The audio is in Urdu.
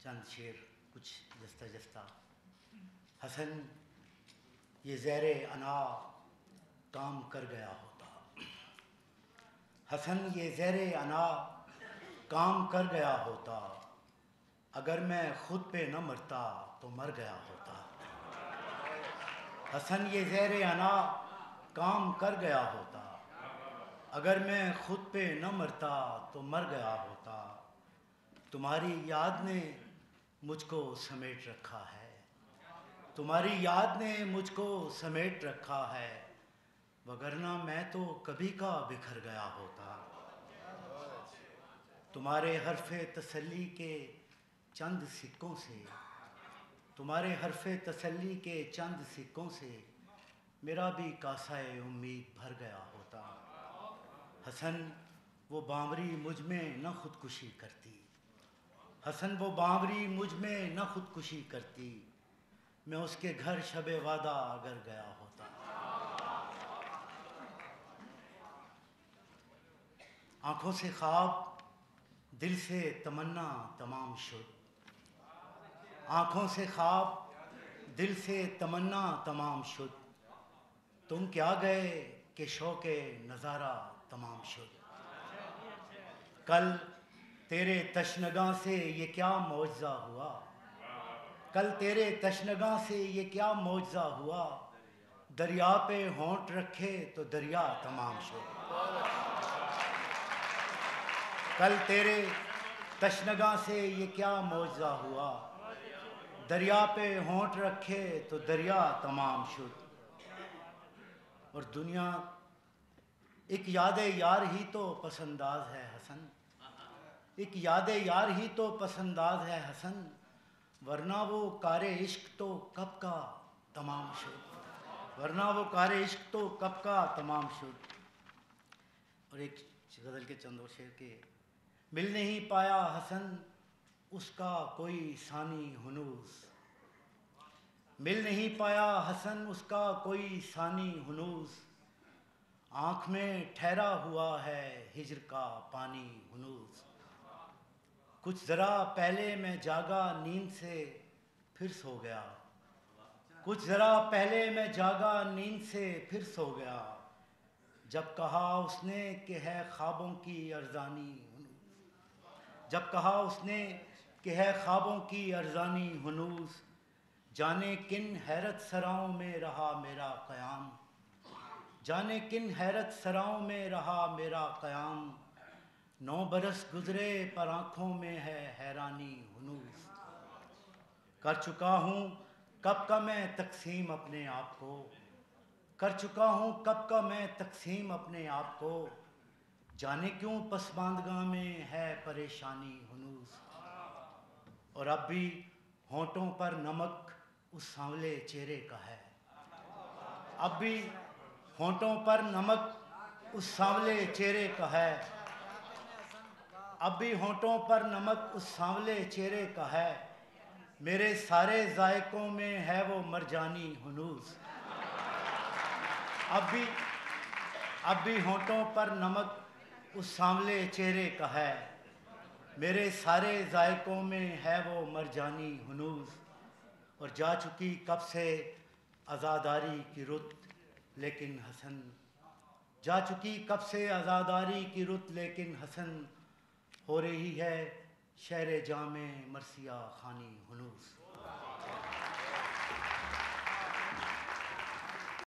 چند شعر کچھ جستہ جستہ۔ حسن یہ زیر انا کام کر گیا ہوتا، حسن یہ زیر انا کام کر گیا ہوتا، اگر میں خود پہ نہ مرتا تو مر گیا ہوتا۔ حسن یہ زیر انا کام کر گیا ہوتا، اگر میں خود پہ نہ مرتا تو مر گیا ہوتا۔ تمہاری یاد نے مجھ کو سمیٹ رکھا ہے، تمہاری یاد نے مجھ کو سمیٹ رکھا ہے، وگرنہ میں تو کبھی کا بکھر گیا ہوتا۔ تمہارے حرف تسلی کے چند سکوں سے، تمہارے حرف تسلی کے چند سکوں سے میرا بھی کاسہ امید بھر گیا ہوتا۔ حسن وہ بانوری مجھ میں نہ خودکشی کرتی، حسن وہ بانوری مجھ میں نہ خودکشی کرتی، میں اس کے گھر شب وعدہ اگر گیا ہوتا۔ آنکھوں سے خواب دل سے تمنا تمام شد، آنکھوں سے خواب دل سے تمنا تمام شد، تم کیا گئے کہ شوق نظارہ تمام شد۔ کل تیرے تشنگاں سے یہ کیا معجزہ ہوا، کل تیرے تشنگاں سے یہ کیا معجزہ ہوا، دریا پہ ہونٹ رکھے تو دریا تمام شد۔ کل تیرے تشنگاں سے یہ کیا معجزہ ہوا، دریا پہ ہونٹ رکھے تو دریا تمام شد۔ اور دنیا ایک یاد یار ہی تو پسنداز ہے حسن، ایک یاد یار ہی تو پسنداز ہے حسن، ورنہ وہ کار عشق تو کب کا تمام شد، ورنہ وہ کار عشق تو کب کا تمام شد۔ اور ایک غزل کے چند اور شعر کے، مل نہیں پایا حسن اس کا کوئی ثانی ہنوز، مل نہیں پایا حسن اس کا کوئی ثانی ہنوز، آنکھ میں ٹھہرا ہوا ہے ہجر کا پانی ہنوز۔ کچھ ذرا پہلے میں جاگا نیند سے پھر سو گیا، کچھ ذرا پہلے میں جاگا نیند سے پھر سو گیا، جب کہا اس نے کہ ہے خوابوں کی ارزانی ہنوز، جب کہا اس نے کہ ہے خوابوں کی ارزانی ہنوز، جانے کن حیرت سراؤں میں رہا میرا قیام، جانے کن حیرت سراؤں میں رہا میرا قیام، 9 برس گزرے پر آنکھوں میں ہے حیرانی ہنوز۔ کر چکا ہوں کب کا میں تقسیم اپنے آپ کو، کر چکا ہوں کب کا میں تقسیم اپنے آپ کو، جانے کیوں پسماندگاں میں ہے پریشانی ہنوز۔ اور اب بھی ہونٹوں پر نمک اس سانولے چہرے کا ہے، اب بھی ہونٹوں پر نمک اس سانولے چہرے کا ہے، اب بھی ہونٹوں پر نمک اس سانولے چہرے کا ہے، میرے سارے ذائقوں میں ہے وہ مرجانی ہنوز۔ اب بھی ہونٹوں پر نمک اس سانولے چہرے کا ہے، میرے سارے ذائقوں میں ہے وہ مرجانی ہنوز۔ اور جا چکی کب سے عزاداری کی رت لیکن حسن، جا چکی کب سے عزاداری کی رت لیکن حسن، ہو رہی ہے شہر جامع مرثیہ خوانی ہنوز۔